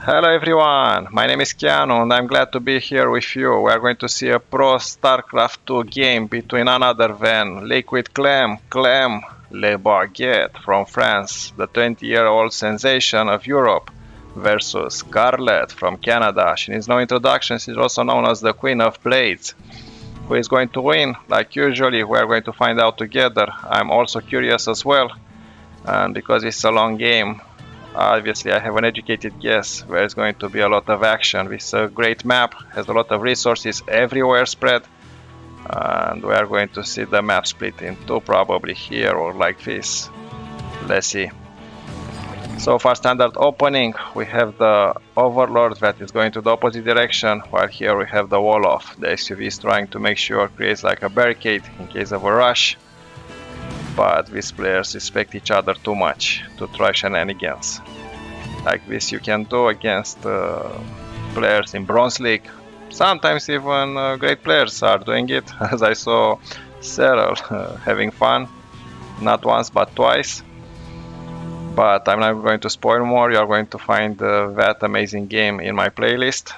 Hello everyone, my name is Keanu and I'm glad to be here with you. We are going to see a pro StarCraft 2 game between none other than LiquidClem, Clem, Le Baguette from France, the 20-year-old sensation of Europe, versus Scarlett from Canada. She needs no introduction, she's also known as the Queen of Blades. Who is going to win? Like usually, we are going to find out together. I'm also curious as well, and because it's a long game, obviously I have an educated guess where it's going to be a lot of action. It's a great map, has a lot of resources everywhere spread, and we are going to see the map split in two, probably here or like this. Let's see. So far, standard opening, we have the Overlord that is going to the opposite direction, while here we have the wall off. The SUV is trying to make sure it creates like a barricade in case of a rush, but these players respect each other too much to try shenanigans. Like this you can do against players in Bronze League. Sometimes even great players are doing it, as I saw Cyril having fun, not once but twice. But I'm not going to spoil more, you are going to find that amazing game in my playlist.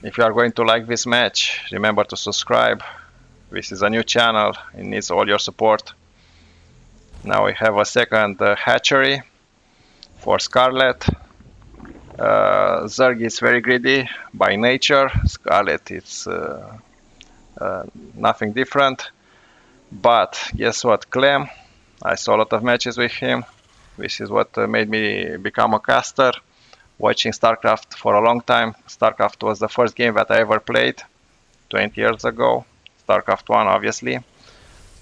If you are going to like this match, remember to subscribe. This is a new channel, it needs all your support. Now we have a second hatchery for Scarlett. Zerg is very greedy by nature, Scarlett is nothing different. But guess what, Clem, I saw a lot of matches with him. This is what made me become a caster, watching StarCraft for a long time. StarCraft was the first game that I ever played 20 years ago. StarCraft 1 obviously,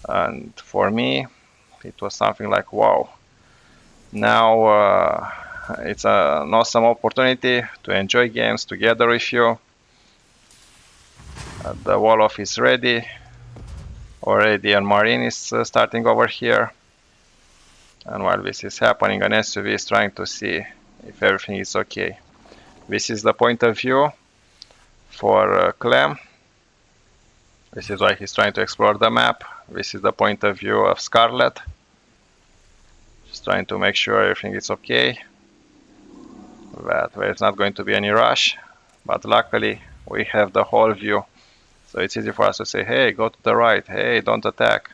and for me it was something like wow. Now it's an awesome opportunity to enjoy games together with you. The wall off is ready already, and Marine is starting over here, and while this is happening an SUV is trying to see if everything is okay. This is the point of view for Clem. This is why he's trying to explore the map. This is the point of view of Scarlett. She's trying to make sure everything is okay, that there's not going to be any rush, but luckily we have the whole view, so it's easy for us to say, hey, go to the right, hey, don't attack,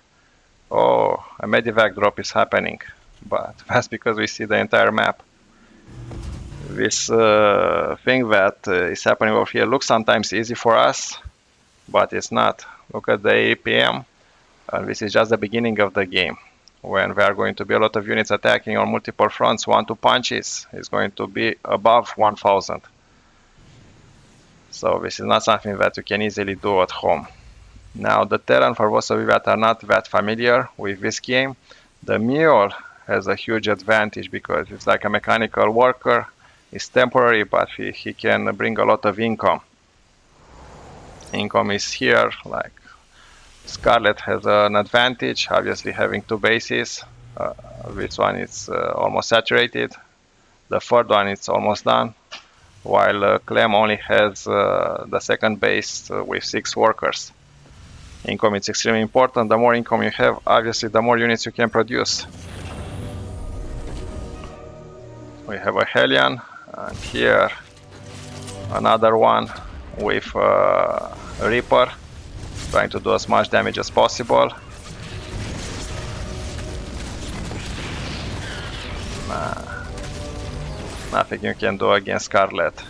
oh, a medivac drop is happening, but that's because we see the entire map. This thing that is happening over here looks sometimes easy for us, but it's not. Look at the APM, and this is just the beginning of the game, when there are going to be a lot of units attacking on multiple fronts. 1-2 punches is going to be above 1000. So this is not something that you can easily do at home. Now the Terran, for those of you that are not that familiar with this game, the Mule has a huge advantage because it's like a mechanical worker. It's temporary, but he can bring a lot of income. Income is here, like Scarlett has an advantage, obviously having two bases. This one is almost saturated, the third one is almost done, while Clem only has the second base with 6 workers. Income is extremely important. The more income you have, obviously the more units you can produce. We have a Hellion, and here another one with Reaper, trying to do as much damage as possible. Nothing you can do against Scarlett.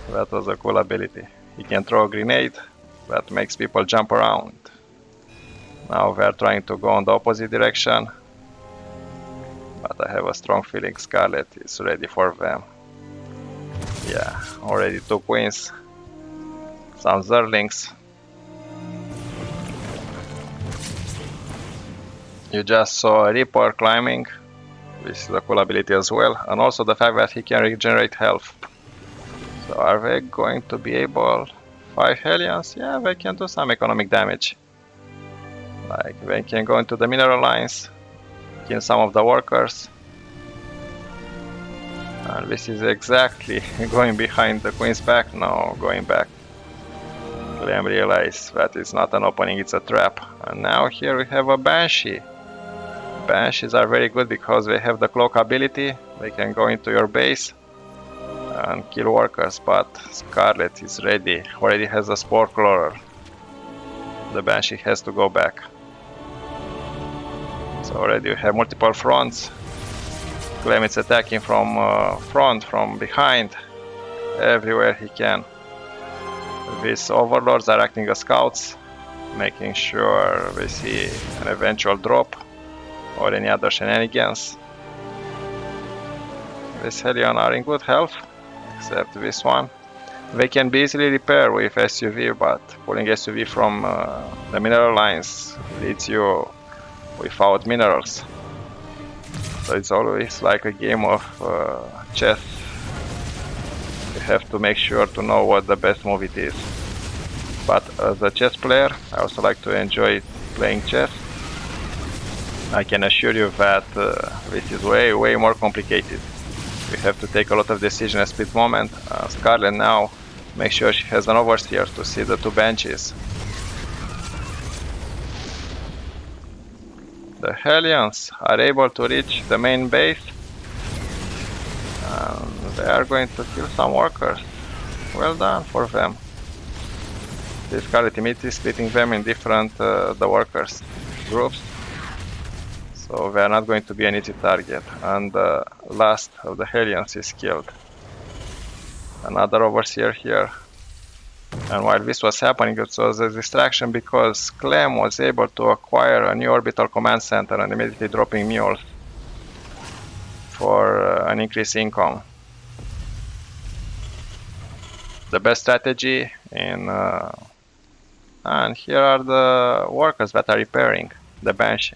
That was a cool ability. He can throw a grenade that makes people jump around. Now we are trying to go on the opposite direction, but I have a strong feeling Scarlett is ready for them. Yeah, already 2 queens, some Zerlings. You just saw a Reaper climbing. This is a cool ability as well, and also the fact that he can regenerate health. So are they going to be able? 5 Hellions? Yeah, they can do some economic damage. Like they can go into the mineral lines, kill some of the workers. And this is exactly going behind the queen's back. No, going back. Clem realized that it's not an opening, it's a trap. And now here we have a Banshee. Banshees are very good because they have the cloak ability. They can go into your base and kill workers, but Scarlett is ready, already has a spore crawler. The Banshee has to go back. So already you have multiple fronts. Clem is attacking from front, from behind, everywhere he can. These overlords are acting as scouts, making sure we see an eventual drop or any other shenanigans. These Hellion are in good health, except this one. They can be easily repaired with SUV, but pulling SUV from the mineral lines leads you without minerals. So it's always like a game of chess. You have to make sure to know what the best move it is. But as a chess player, I also like to enjoy playing chess. I can assure you that this is way more complicated. You have to take a lot of decisions at split moment. Scarlett now makes sure she has an overseer to see the two Banshees. The Hellions are able to reach the main base. They are going to kill some workers. Well done for them. This Scarlett immediately splitting them in different the workers groups. So they are not going to be an easy target. And the last of the Hellions is killed. Another overseer here. And while this was happening, it was a distraction because Clem was able to acquire a new orbital command center and immediately dropping mules for an increased income. The best strategy in and here are the workers that are repairing the Banshee.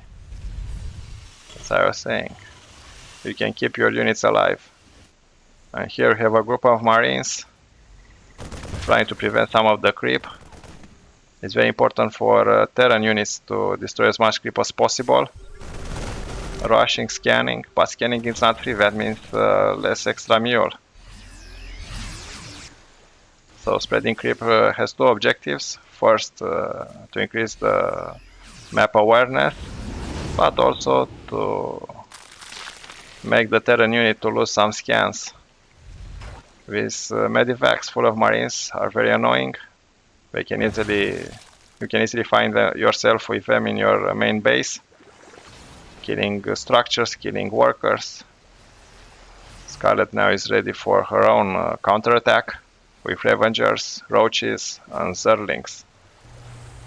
As I was saying, you can keep your units alive. And here we have a group of Marines trying to prevent some of the creep. It's very important for Terran units to destroy as much creep as possible. Rushing, scanning, but scanning is not free, that means less extra mule. So spreading creep has two objectives. First, to increase the map awareness, but also to make the Terran unit to lose some scans. These medivacs full of Marines are very annoying. You can easily find yourself with them in your main base, killing structures, killing workers. Scarlett now is ready for her own counterattack with Revengers, Roaches, and Zerlings.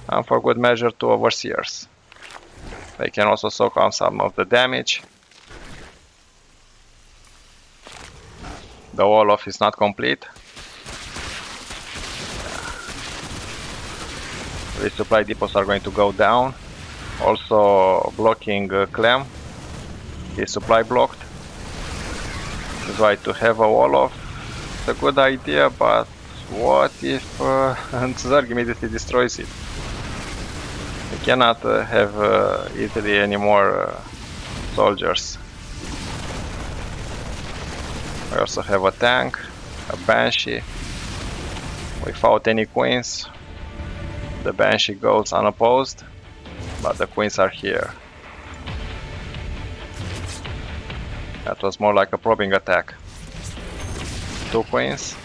And for good measure, two Overseers. They can also soak on some of the damage. The wall-off is not complete. The supply depots are going to go down. Also blocking Clem. His supply blocked. That's why to have a wall-off, it's a good idea, but what if Zerg immediately destroys it? We cannot have easily any more soldiers. We also have a tank, a Banshee, without any queens. The Banshee goes unopposed, but the queens are here. That was more like a probing attack. Two queens.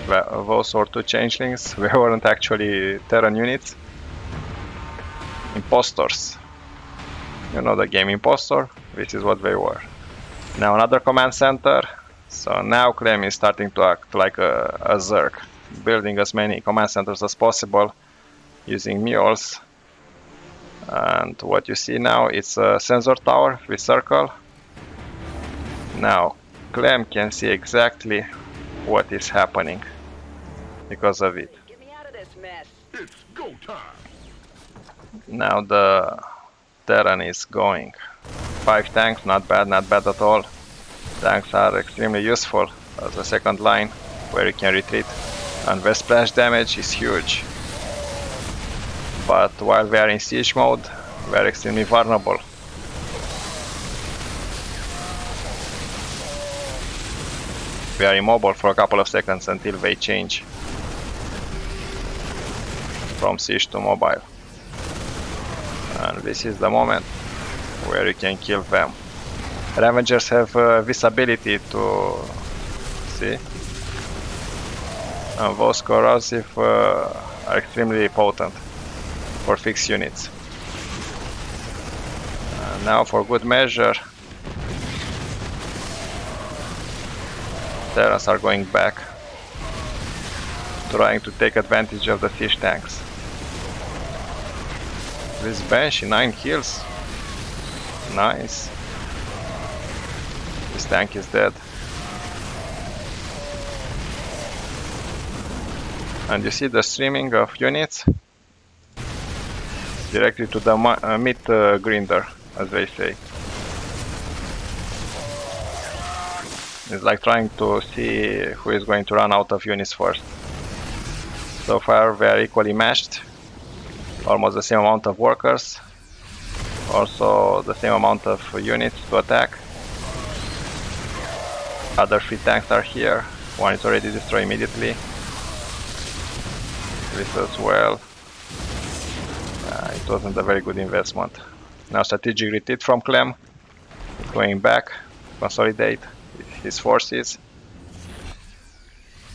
Those were two changelings. They weren't actually Terran units. Impostors. You know the game Impostor? This is what they were. Now another command center. So now Clem is starting to act like a Zerg, building as many command centers as possible using mules. And what you see now is a sensor tower with circle. Now Clem can see exactly what is happening because of it. Get me out of this mess. It's go time. Now the Terran is going. 5 tanks, not bad at all. Tanks are extremely useful as a second line where you can retreat, and the splash damage is huge. But while we are in siege mode, we are extremely vulnerable. We are immobile for a couple of seconds until they change from siege to mobile. And this is the moment where you can kill them. Ravengers have this ability to see, and those corrosive are extremely potent for fixed units. And now for good measure, Terrans are going back, trying to take advantage of the siege tanks. This Banshee, 9 kills. Nice. This tank is dead. And you see the streaming of units directly to the meat grinder, as they say. It's like trying to see who is going to run out of units first. So far they are equally matched. Almost the same amount of workers. Also the same amount of units to attack. Other 3 tanks are here. One is already destroyed immediately. This as well. It wasn't a very good investment. Now strategic retreat from Clem. Going back, consolidate his forces.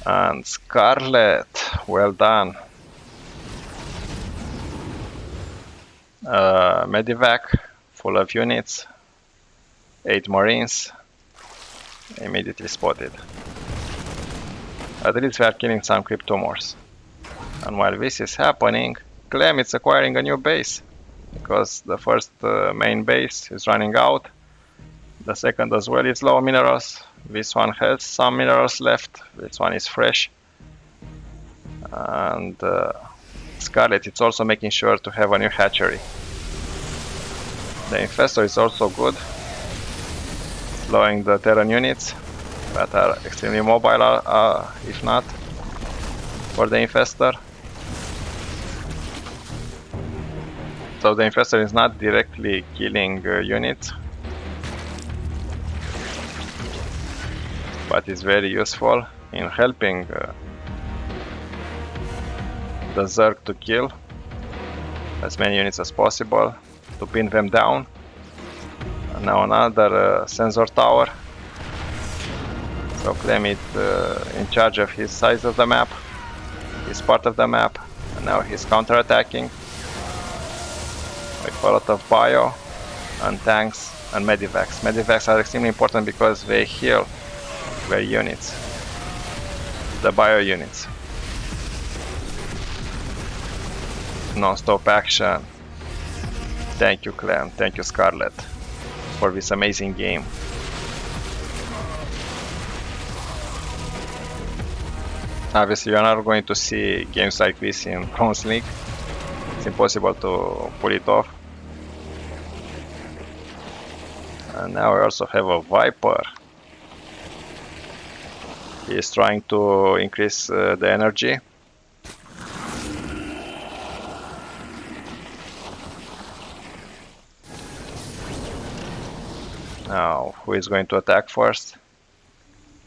And Scarlett, well done. Medivac, full of units, 8 marines, immediately spotted. At least we are killing some cryptomorphs. And while this is happening, Clem is acquiring a new base, because the first main base is running out. The second as well is low minerals. This one has some minerals left, this one is fresh. And Scarlett is also making sure to have a new hatchery. The infestor is also good, slowing the Terran units that are extremely mobile, if not, for the infestor. So the infestor is not directly killing units, but is very useful in helping the Zerg to kill as many units as possible, to pin them down. And now another sensor tower. So Clem is in charge of his size of the map. He's part of the map, and now he's counter-attacking with a lot of bio and tanks and medivacs. Medivacs are extremely important because they heal their units, the bio units. Non-stop action. Thank you Clem, thank you Scarlett for this amazing game. Obviously you are not going to see games like this in Bronze League. It's impossible to pull it off. And now we also have a Viper. He is trying to increase the energy. Now, who is going to attack first?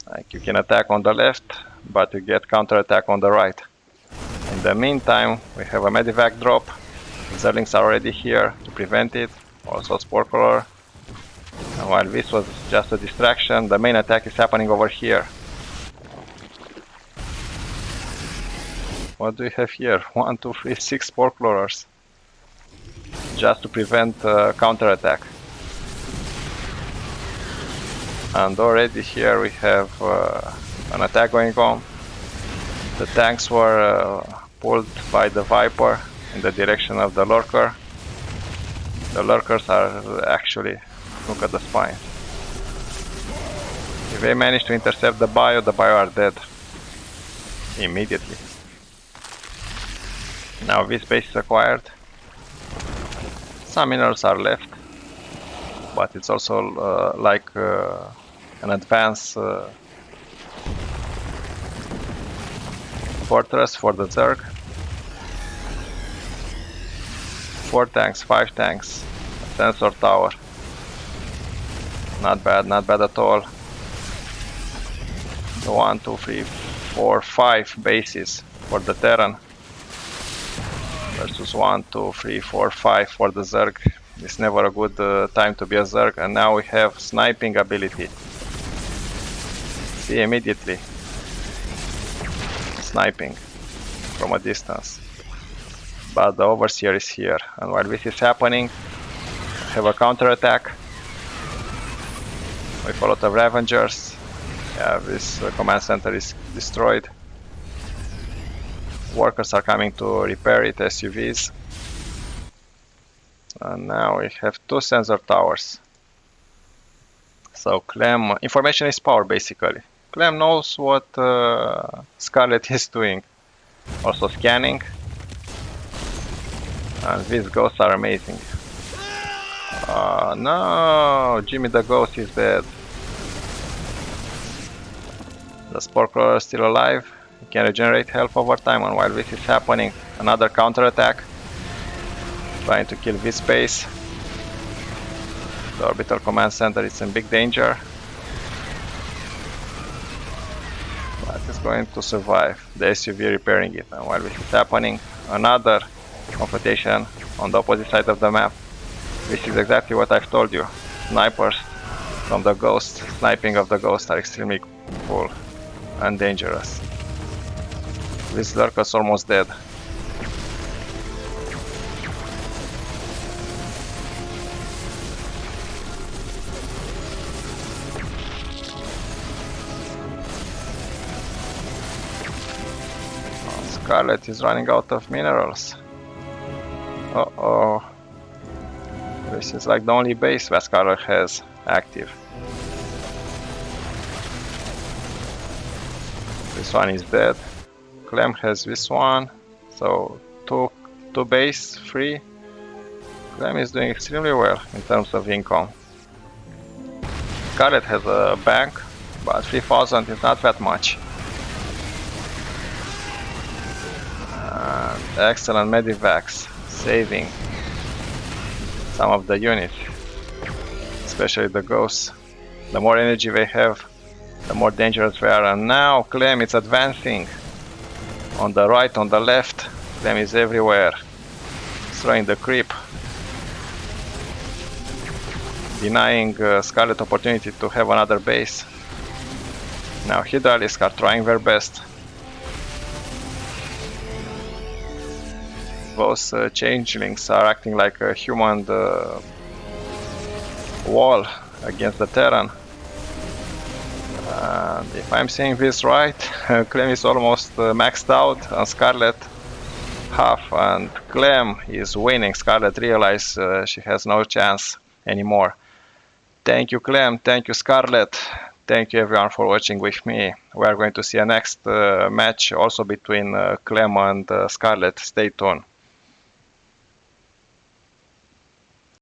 Like, you can attack on the left, but you get counter-attack on the right. In the meantime, we have a medivac drop. Zerlings are already here to prevent it. Also Spore Crawler. And while this was just a distraction, the main attack is happening over here. What do we have here? 1, 2, 3, 6 Spore Crawlers. Just to prevent counter-attack. And already here we have an attack going on. The tanks were pulled by the Viper in the direction of the Lurker. The Lurkers are actually, look at the spine. If they manage to intercept the bio are dead immediately. Now this base is acquired. Some minerals are left, but it's also like an advanced fortress for the Zerg. 4 tanks, 5 tanks, a sensor tower. Not bad at all. So 1, 2, 3, 4, 5 bases for the Terran. versus 1, 2, 3, 4, 5 for the Zerg. It's never a good time to be a Zerg, and now we have sniping ability. See immediately. Sniping from a distance. But the Overseer is here, and while this is happening, we have a counter-attack with a lot of Ravengers. Yeah, this command center is destroyed. Workers are coming to repair it, SUVs. And now we have 2 sensor towers. So Clem, information is power basically. Clem knows what Scarlett is doing. Also scanning. And these ghosts are amazing. No, Jimmy the ghost is dead. The Spore Crawler is still alive. He can regenerate health over time, and while this is happening, another counter-attack. Trying to kill this base. The orbital command center is in big danger. But it's going to survive. The SUV repairing it, and while this is happening, another confrontation on the opposite side of the map. This is exactly what I've told you. Snipers from the ghost, sniping of the ghost are extremely cool and dangerous. This lurker's almost dead. Scarlett is running out of minerals. Uh-oh. This is like the only base that Scarlett has active. This one is dead. Clem has this one. So two base, 3. Clem is doing extremely well in terms of income. Scarlett has a bank, but 3,000 is not that much. And excellent medivacs, saving some of the units, especially the ghosts. The more energy they have, the more dangerous they are. And now Clem is advancing. On the right, on the left, Clem is everywhere, destroying the creep, denying Scarlett opportunity to have another base. Now Hydralisks are trying their best. Those changelings are acting like a human wall against the Terran. And if I'm seeing this right, Clem is almost maxed out, and Scarlett half, and Clem is winning. Scarlett realizes she has no chance anymore. Thank you, Clem. Thank you, Scarlett. Thank you everyone for watching with me. We are going to see a next match also between Clem and Scarlett. Stay tuned.